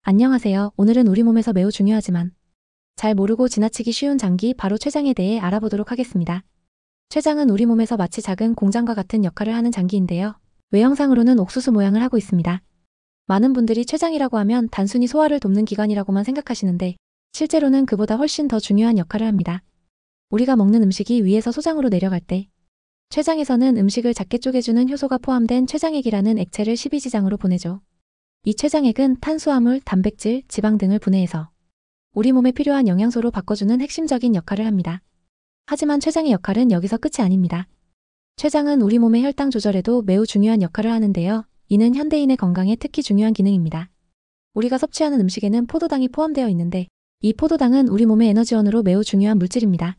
안녕하세요. 오늘은 우리 몸에서 매우 중요하지만 잘 모르고 지나치기 쉬운 장기 바로 췌장에 대해 알아보도록 하겠습니다. 췌장은 우리 몸에서 마치 작은 공장과 같은 역할을 하는 장기인데요. 외형상으로는 옥수수 모양을 하고 있습니다. 많은 분들이 췌장이라고 하면 단순히 소화를 돕는 기관이라고만 생각하시는데 실제로는 그보다 훨씬 더 중요한 역할을 합니다. 우리가 먹는 음식이 위에서 소장으로 내려갈 때 췌장에서는 음식을 작게 쪼개주는 효소가 포함된 췌장액이라는 액체를 십이지장으로 보내죠. 이 췌장액은 탄수화물, 단백질, 지방 등을 분해해서 우리 몸에 필요한 영양소로 바꿔주는 핵심적인 역할을 합니다. 하지만 췌장의 역할은 여기서 끝이 아닙니다. 췌장은 우리 몸의 혈당 조절에도 매우 중요한 역할을 하는데요. 이는 현대인의 건강에 특히 중요한 기능입니다. 우리가 섭취하는 음식에는 포도당이 포함되어 있는데 이 포도당은 우리 몸의 에너지원으로 매우 중요한 물질입니다.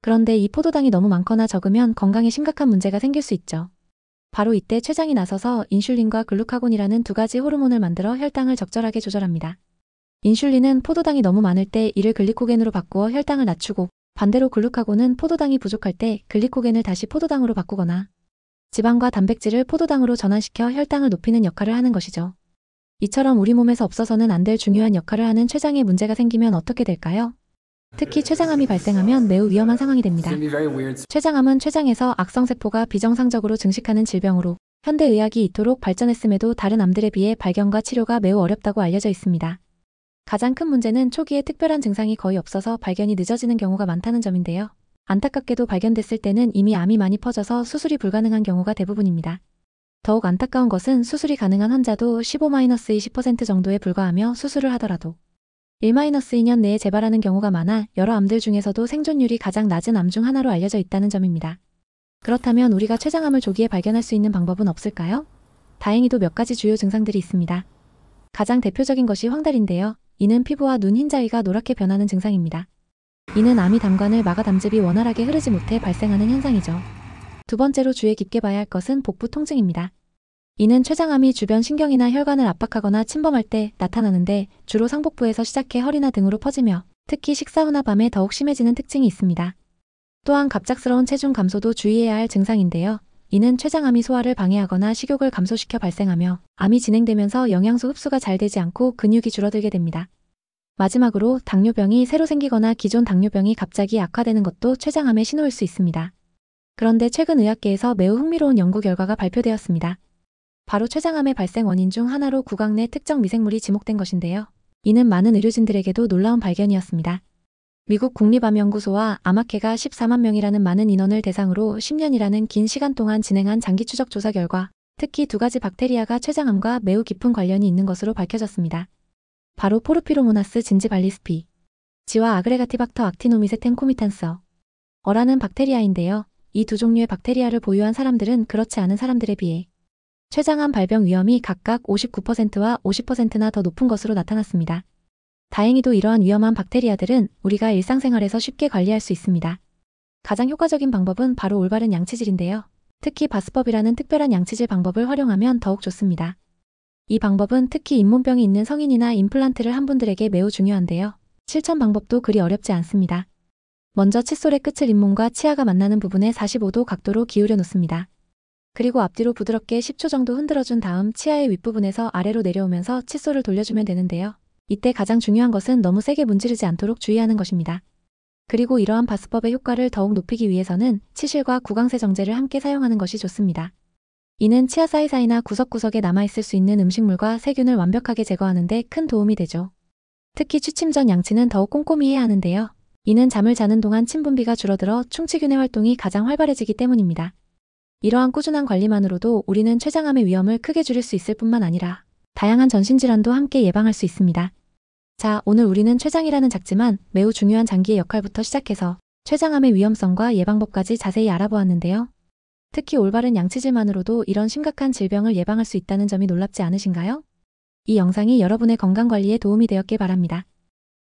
그런데 이 포도당이 너무 많거나 적으면 건강에 심각한 문제가 생길 수 있죠. 바로 이때 췌장이 나서서 인슐린과 글루카곤이라는 두 가지 호르몬을 만들어 혈당을 적절하게 조절합니다. 인슐린은 포도당이 너무 많을 때 이를 글리코겐으로 바꾸어 혈당을 낮추고 반대로 글루카곤은 포도당이 부족할 때 글리코겐을 다시 포도당으로 바꾸거나 지방과 단백질을 포도당으로 전환시켜 혈당을 높이는 역할을 하는 것이죠. 이처럼 우리 몸에서 없어서는 안 될 중요한 역할을 하는 췌장에 문제가 생기면 어떻게 될까요? 특히 췌장암이 발생하면 매우 위험한 상황이 됩니다. 췌장암은 췌장에서 악성세포가 비정상적으로 증식하는 질병으로 현대의학이 이토록 발전했음에도 다른 암들에 비해 발견과 치료가 매우 어렵다고 알려져 있습니다. 가장 큰 문제는 초기에 특별한 증상이 거의 없어서 발견이 늦어지는 경우가 많다는 점인데요. 안타깝게도 발견됐을 때는 이미 암이 많이 퍼져서 수술이 불가능한 경우가 대부분입니다. 더욱 안타까운 것은 수술이 가능한 환자도 15-20% 정도에 불과하며 수술을 하더라도 1-2년 내에 재발하는 경우가 많아 여러 암들 중에서도 생존율이 가장 낮은 암 중 하나로 알려져 있다는 점입니다. 그렇다면 우리가 췌장암을 조기에 발견할 수 있는 방법은 없을까요? 다행히도 몇 가지 주요 증상들이 있습니다. 가장 대표적인 것이 황달인데요. 이는 피부와 눈 흰자위가 노랗게 변하는 증상입니다. 이는 암이 담관을 막아 담즙이 원활하게 흐르지 못해 발생하는 현상이죠. 두 번째로 주의 깊게 봐야 할 것은 복부 통증입니다. 이는 췌장암이 주변 신경이나 혈관을 압박하거나 침범할 때 나타나는데 주로 상복부에서 시작해 허리나 등으로 퍼지며 특히 식사 후나 밤에 더욱 심해지는 특징이 있습니다. 또한 갑작스러운 체중 감소도 주의해야 할 증상인데요. 이는 췌장암이 소화를 방해하거나 식욕을 감소시켜 발생하며 암이 진행되면서 영양소 흡수가 잘 되지 않고 근육이 줄어들게 됩니다. 마지막으로 당뇨병이 새로 생기거나 기존 당뇨병이 갑자기 악화되는 것도 췌장암의 신호일 수 있습니다. 그런데 최근 의학계에서 매우 흥미로운 연구 결과가 발표되었습니다. 바로 췌장암의 발생 원인 중 하나로 구강 내 특정 미생물이 지목된 것인데요. 이는 많은 의료진들에게도 놀라운 발견이었습니다. 미국 국립암연구소와 암학회가 14만 명이라는 많은 인원을 대상으로 10년이라는 긴 시간 동안 진행한 장기 추적 조사 결과 특히 두 가지 박테리아가 췌장암과 매우 깊은 관련이 있는 것으로 밝혀졌습니다. 바로 포르피로모나스 진지발리스피 지와 아그레가티박터 악티노미세텐 코미탄스어 어라는 박테리아인데요. 이 두 종류의 박테리아를 보유한 사람들은 그렇지 않은 사람들에 비해 췌장암 발병 위험이 각각 59%와 50%나 더 높은 것으로 나타났습니다. 다행히도 이러한 위험한 박테리아들은 우리가 일상생활에서 쉽게 관리할 수 있습니다. 가장 효과적인 방법은 바로 올바른 양치질인데요. 특히 바스법이라는 특별한 양치질 방법을 활용하면 더욱 좋습니다. 이 방법은 특히 잇몸병이 있는 성인이나 임플란트를 한 분들에게 매우 중요한데요. 실천 방법도 그리 어렵지 않습니다. 먼저 칫솔의 끝을 잇몸과 치아가 만나는 부분에 45도 각도로 기울여 놓습니다. 그리고 앞뒤로 부드럽게 10초 정도 흔들어준 다음 치아의 윗부분에서 아래로 내려오면서 칫솔을 돌려주면 되는데요. 이때 가장 중요한 것은 너무 세게 문지르지 않도록 주의하는 것입니다. 그리고 이러한 바스법의 효과를 더욱 높이기 위해서는 치실과 구강세정제를 함께 사용하는 것이 좋습니다. 이는 치아 사이사이나 구석구석에 남아있을 수 있는 음식물과 세균을 완벽하게 제거하는 데 큰 도움이 되죠. 특히 취침 전 양치는 더욱 꼼꼼히 해야 하는데요. 이는 잠을 자는 동안 침 분비가 줄어들어 충치균의 활동이 가장 활발해지기 때문입니다. 이러한 꾸준한 관리만으로도 우리는 췌장암의 위험을 크게 줄일 수 있을 뿐만 아니라 다양한 전신질환도 함께 예방할 수 있습니다. 자, 오늘 우리는 췌장이라는 작지만 매우 중요한 장기의 역할부터 시작해서 췌장암의 위험성과 예방법까지 자세히 알아보았는데요. 특히 올바른 양치질만으로도 이런 심각한 질병을 예방할 수 있다는 점이 놀랍지 않으신가요? 이 영상이 여러분의 건강관리에 도움이 되었길 바랍니다.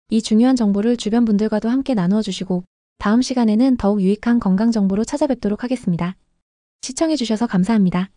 이 중요한 정보를 주변 분들과도 함께 나누어 주시고 다음 시간에는 더욱 유익한 건강 정보로 찾아뵙도록 하겠습니다. 시청해주셔서 감사합니다.